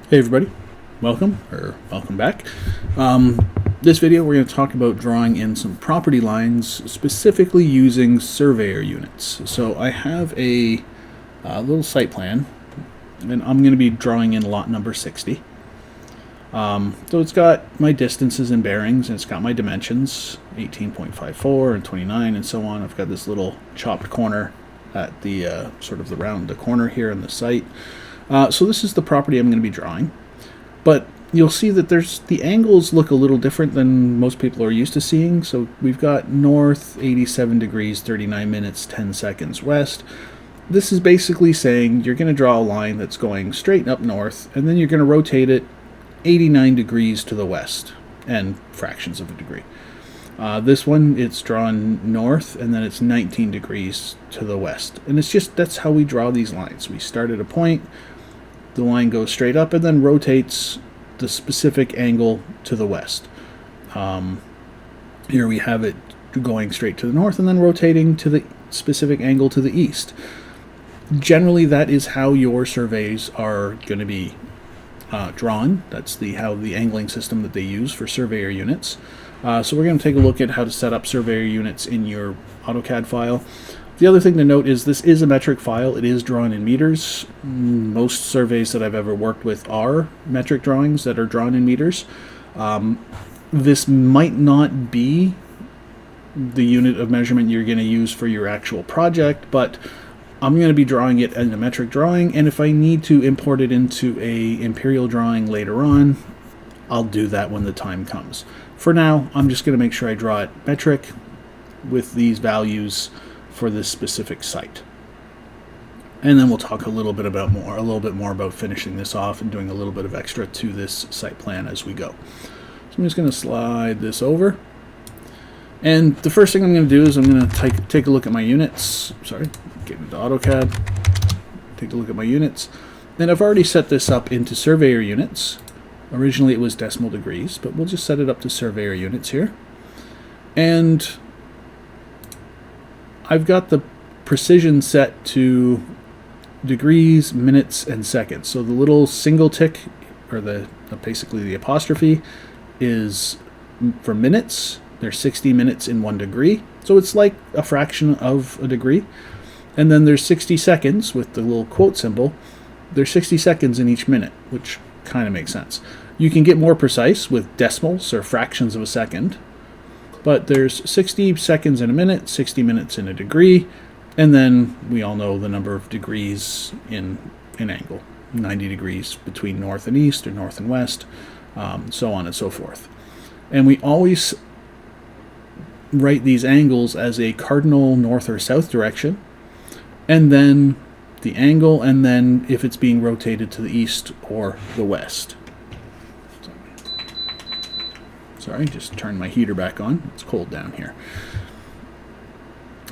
Hey everybody, welcome back. This video we're going to talk about drawing in some property lines, specifically using Surveyor units. So I have a little site plan, and I'm going to be drawing in lot number 60. So it's got my distances and bearings, and it's got my dimensions, 18.54 and 29 and so on. I've got this little chopped corner at the sort of the corner here in the site. So this is the property I'm going to be drawing, but you'll see that the angles look a little different than most people are used to seeing. So we've got north 87 degrees 39 minutes 10 seconds west. This is basically saying you're going to draw a line that's going straight up north, and then you're going to rotate it 89 degrees to the west and fractions of a degree. This one, it's drawn north, and then it's 19 degrees to the west. And that's how we draw these lines. We start at a point, the line goes straight up, and then rotates the specific angle to the west. Here we have it going straight to the north, and then rotating to the specific angle to the east. Generally, that is how your surveys are going to be drawn. That's how the angling system that they use for Surveyor units. So we're going to take a look at how to set up Surveyor units in your AutoCAD file. The other thing to note is this is a metric file. It is drawn in meters. Most surveys that I've ever worked with are metric drawings that are drawn in meters. This might not be the unit of measurement you're going to use for your actual project, but I'm going to be drawing it in a metric drawing, and if I need to import it into a imperial drawing later on, I'll do that when the time comes. For now, I'm just going to make sure I draw it metric with these values for this specific site. And then we'll talk a little bit more about finishing this off and doing a little bit of extra to this site plan as we go. So I'm just going to slide this over. And the first thing I'm going to do is I'm going to take a look at my units. Get into AutoCAD. Take a look at my units. And I've already set this up into Surveyor units. Originally it was decimal degrees, but we'll just set it up to Surveyor units here. And I've got the precision set to degrees, minutes, and seconds. So the little single tick, or basically the apostrophe, is for minutes. There's 60 minutes in 1 degree. So it's like a fraction of a degree. And then there's 60 seconds with the little quote symbol. There's 60 seconds in each minute, which kind of makes sense. You can get more precise with decimals or fractions of a second, but there's 60 seconds in a minute, 60 minutes in a degree, and then we all know the number of degrees in an angle, 90 degrees between north and east or north and west, so on and so forth. And we always write these angles as a cardinal north or south direction, and then the angle, and then if it's being rotated to the east or the west. Sorry, just turned my heater back on. It's cold down here.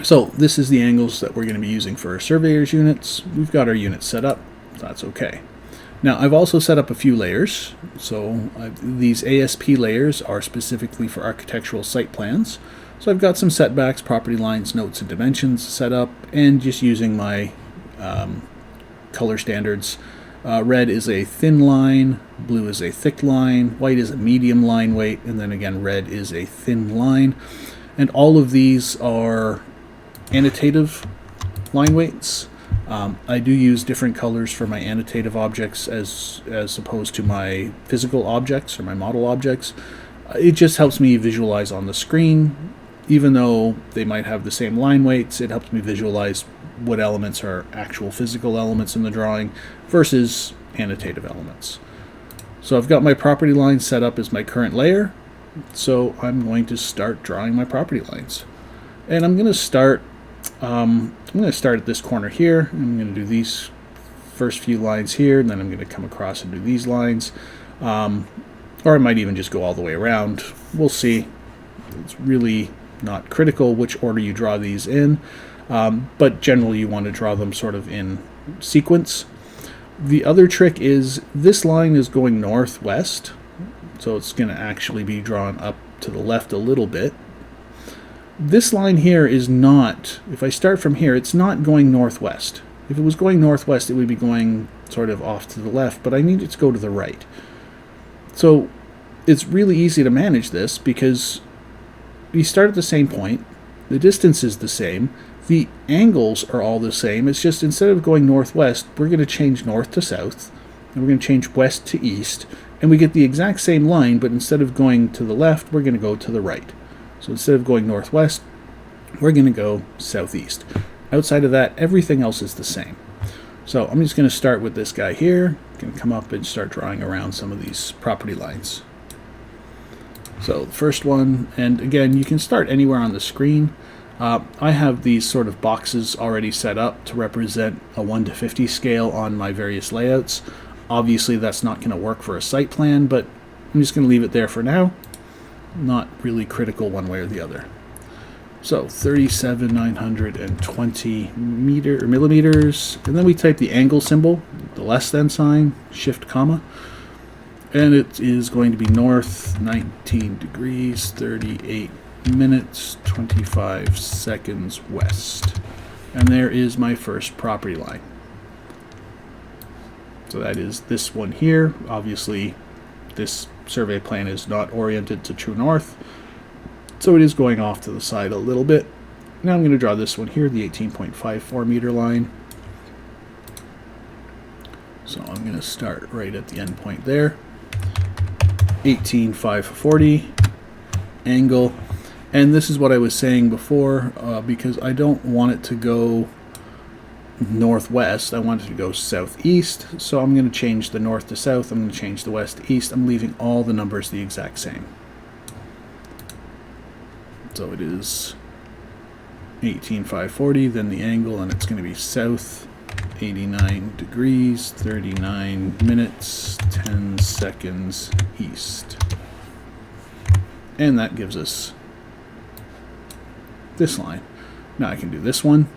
So this is the angles that we're going to be using for our Surveyor's units. We've got our units set up. That's okay. Now I've also set up a few layers. So these ASP layers are specifically for architectural site plans. So I've got some setbacks, property lines, notes, and dimensions set up, and just using my color standards. Red is a thin line, blue is a thick line, white is a medium line weight, and then again red is a thin line. And all of these are annotative line weights. I do use different colors for my annotative objects as opposed to my physical objects or my model objects. It just helps me visualize on the screen. Even though they might have the same line weights, it helps me visualize what elements are actual physical elements in the drawing versus annotative elements. So I've got my property line set up as my current layer. So I'm going to start drawing my property lines. And I'm going to start at this corner here. I'm going to do these first few lines here, and then I'm going to come across and do these lines. Or I might even just go all the way around. We'll see. It's really not critical which order you draw these in, but generally you want to draw them sort of in sequence. The other trick is this line is going northwest, so it's going to actually be drawn up to the left a little bit. This line here is not, if I start from here, it's not going northwest. If it was going northwest, it would be going sort of off to the left, but I need it to go to the right. So it's really easy to manage this because we start at the same point, the distance is the same, the angles are all the same. It's just instead of going northwest, we're going to change north to south, and we're going to change west to east, and we get the exact same line, but instead of going to the left, we're going to go to the right. So instead of going northwest, we're going to go southeast. Outside of that, everything else is the same. So I'm just going to start with this guy here. I'm going to come up and start drawing around some of these property lines. So the first one, and again, you can start anywhere on the screen. I have these sort of boxes already set up to represent a 1 to 50 scale on my various layouts. Obviously, that's not going to work for a site plan, but I'm just going to leave it there for now. Not really critical one way or the other. So 37,920 millimeters, and then we type the angle symbol, the less than sign, shift comma, and it is going to be north 19 degrees 38 minutes 25 seconds west, and there is my first property line. So that is this one here. Obviously this survey plan is not oriented to true north, so it is going off to the side a little bit. Now I'm going to draw this one here, the 18.54 meter line. So I'm going to start right at the end point there. 18,540 angle. And this is what I was saying before, because I don't want it to go northwest. I want it to go southeast. So I'm going to change the north to south. I'm going to change the west to east. I'm leaving all the numbers the exact same. So it is 18,540, then the angle, and it's going to be south 89 degrees 39 minutes 10 seconds east. And that gives us this line. Now I can do this one.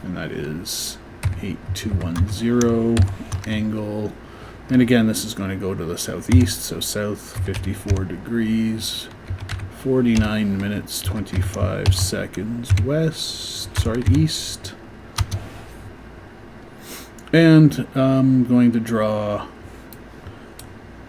And that is 8210 angle. And again, this is going to go to the southeast, so south 54 degrees, 49 minutes, 25 seconds east. And I'm going to draw,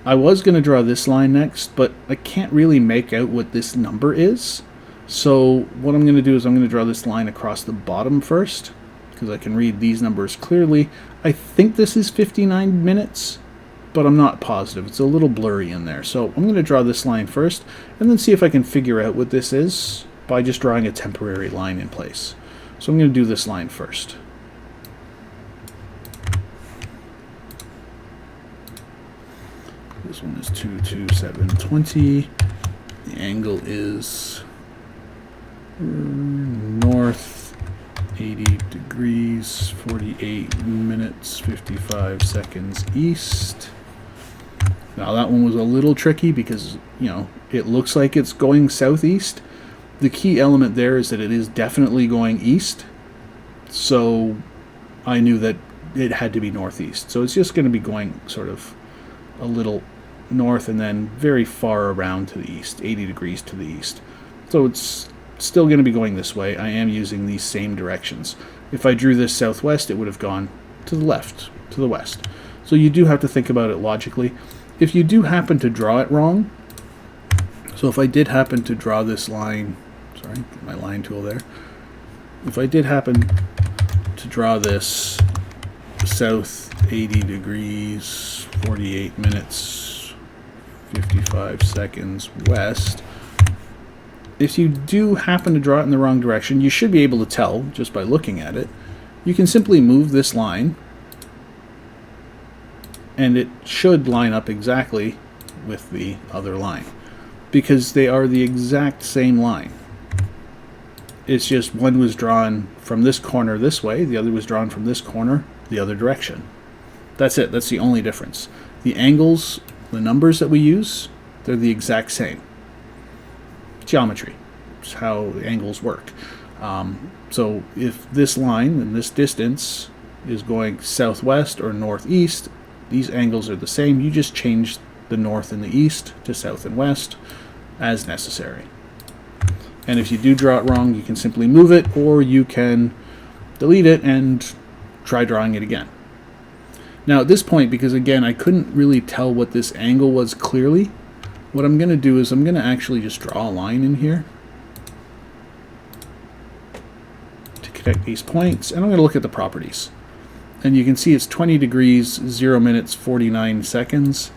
I was going to draw this line next, but I can't really make out what this number is. So what I'm going to do is I'm going to draw this line across the bottom first, because I can read these numbers clearly. I think this is 59 minutes. But I'm not positive. It's a little blurry in there. So I'm going to draw this line first and then see if I can figure out what this is by just drawing a temporary line in place. So I'm going to do this line first. This one is 22720. The angle is north 80 degrees 48 minutes 55 seconds east. Now that one was a little tricky because, you know, it looks like it's going southeast. The key element there is that it is definitely going east. So I knew that it had to be northeast. So it's just going to be going sort of a little north and then very far around to the east, 80 degrees to the east. So it's still going to be going this way. I am using these same directions. If I drew this southwest, it would have gone to the left, to the west. So you do have to think about it logically. If you do happen to draw it wrong, so if I did happen to draw this line, sorry, my line tool there. If I did happen to draw this south 80 degrees, 48 minutes, 55 seconds west, if you do happen to draw it in the wrong direction, you should be able to tell just by looking at it. You can simply move this line and it should line up exactly with the other line because they are the exact same line. It's just one was drawn from this corner this way, the other was drawn from this corner the other direction. That's it. That's the only difference. The angles, the numbers that we use, they're the exact same. Geometry. It's how the angles work. So if this line and this distance is going southwest or northeast, these angles are the same. You just change the north and the east to south and west as necessary. And if you do draw it wrong, you can simply move it, or you can delete it and try drawing it again. Now at this point, because again I couldn't really tell what this angle was clearly, what I'm going to do is I'm going to actually just draw a line in here to connect these points, and I'm going to look at the properties. And you can see it's 20 degrees, 0 minutes, 49 seconds.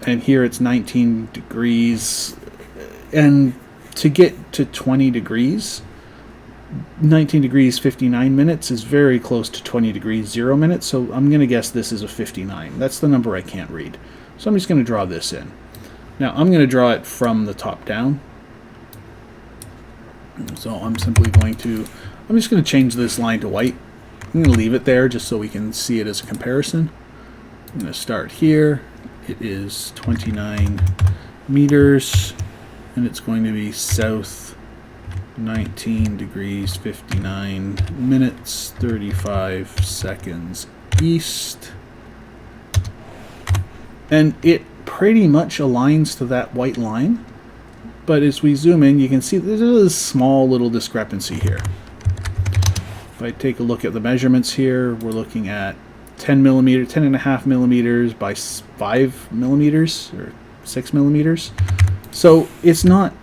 And here it's 19 degrees. And to get to 20 degrees, 19 degrees, 59 minutes is very close to 20 degrees, 0 minutes. So I'm going to guess this is a 59. That's the number I can't read. So I'm just going to draw this in. Now I'm going to draw it from the top down. So I'm just going to change this line to white. I'm going to leave it there just so we can see it as a comparison. I'm going to start here. It is 29 meters, and it's going to be south 19 degrees, 59 minutes, 35 seconds east. And it pretty much aligns to that white line. But as we zoom in, you can see there's a small little discrepancy here. If I take a look at the measurements here, we're looking at 10.5 millimeters by 5 millimeters or 6 millimeters. So it's not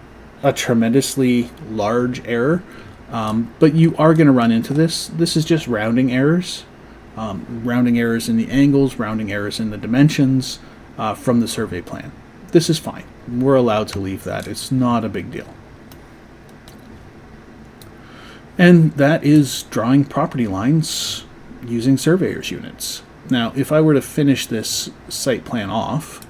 a tremendously large error, but you are going to run into this. This is just rounding errors. Rounding errors in the angles, rounding errors in the dimensions from the survey plan. This is fine. We're allowed to leave that. It's not a big deal. And that is drawing property lines using surveyor's units. Now, if I were to finish this site plan off,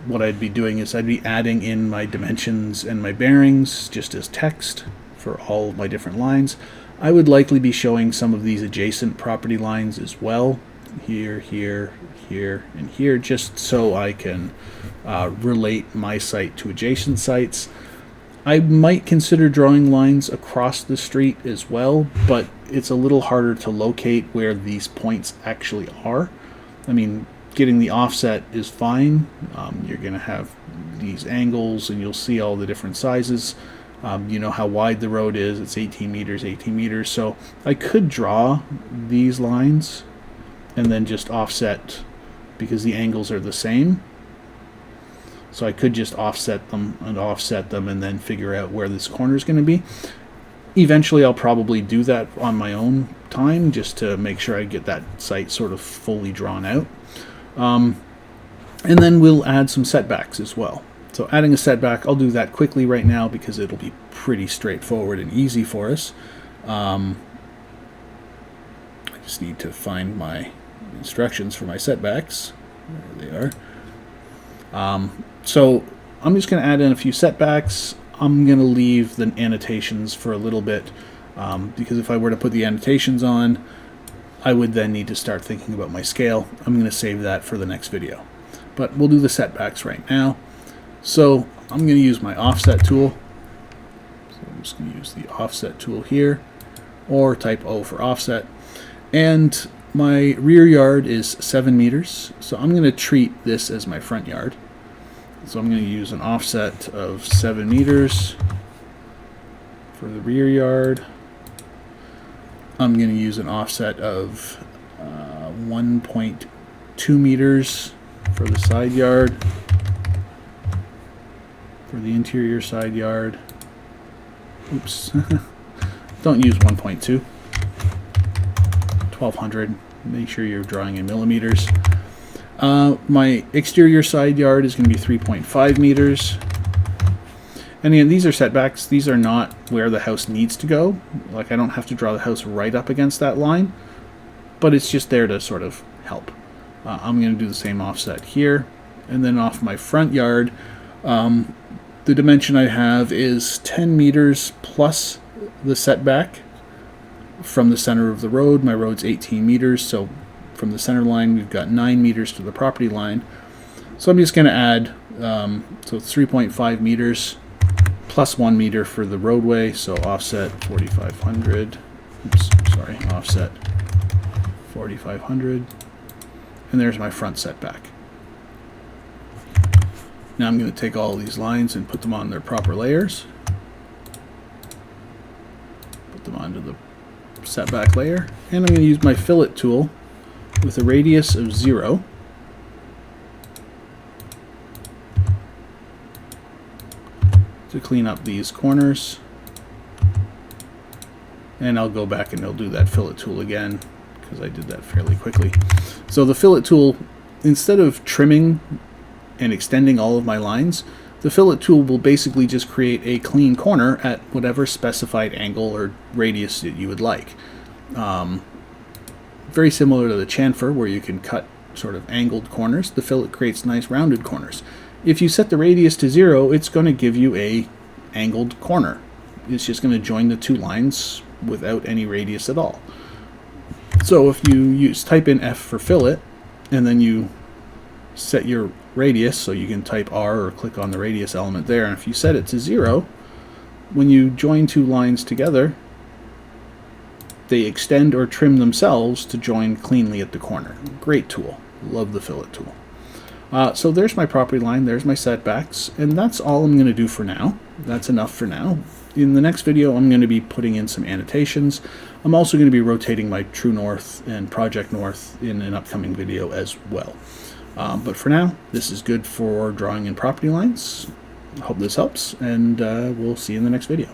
what I'd be doing is I'd be adding in my dimensions and my bearings just as text for all of my different lines. I would likely be showing some of these adjacent property lines as well. Here, here, here, and here, just so I can relate my site to adjacent sites. I might consider drawing lines across the street as well, but it's a little harder to locate where these points actually are. I mean, getting the offset is fine. You're going to have these angles, and you'll see all the different sizes. You know how wide the road is. It's 18 meters, 18 meters. So I could draw these lines and then just offset because the angles are the same. So I could just offset them and then figure out where this corner is going to be. Eventually I'll probably do that on my own time just to make sure I get that site sort of fully drawn out. And then we'll add some setbacks as well. So adding a setback, I'll do that quickly right now because it'll be pretty straightforward and easy for us. I just need to find my instructions for my setbacks. There they are. So I'm just going to add in a few setbacks. I'm going to leave the annotations for a little bit because if I were to put the annotations on, I would then need to start thinking about my scale. I'm going to save that for the next video. But we'll do the setbacks right now. So I'm going to use my offset tool. So I'm just going to use the offset tool here, or type O for offset. And my rear yard is 7 meters. So I'm going to treat this as my front yard. So I'm going to use an offset of 7 meters for the rear yard. I'm going to use an offset of 1.2 meters for the side yard, for the interior side yard. Oops. Don't use 1.2. 1200. Make sure you're drawing in millimeters. My exterior side yard is going to be 3.5 meters. And again, these are setbacks. These are not where the house needs to go. Like, I don't have to draw the house right up against that line, but it's just there to sort of help. I'm going to do the same offset here. And then off my front yard, the dimension I have is 10 meters plus the setback from the center of the road. My road's 18 meters, so from the center line we've got 9 meters to the property line. So I'm just going to add, so it's 3.5 meters plus 1 meter for the roadway, so offset 4,500. Oops, sorry, offset 4,500. And there's my front setback. Now I'm going to take all of these lines and put them on their proper layers. setback layer, and I'm going to use my fillet tool with a radius of 0. To clean up these corners. And I'll go back and I'll do that fillet tool again because I did that fairly quickly. So the fillet tool, instead of trimming and extending all of my lines, the fillet tool will basically just create a clean corner at whatever specified angle or radius that you would like. Very similar to the chamfer where you can cut sort of angled corners, the fillet creates nice rounded corners. If you set the radius to 0, it's going to give you a angled corner. It's just going to join the two lines without any radius at all. So if you type in F for fillet, and then you set your radius, so you can type R or click on the radius element there, and if you set it to 0, when you join two lines together, they extend or trim themselves to join cleanly at the corner. Great tool. Love the fillet tool. So there's my property line, there's my setbacks, and that's all I'm going to do for now. That's enough for now. In the next video, I'm going to be putting in some annotations. I'm also going to be rotating my True North and Project North in an upcoming video as well. But for now, this is good for drawing in property lines. I hope this helps, and we'll see you in the next video.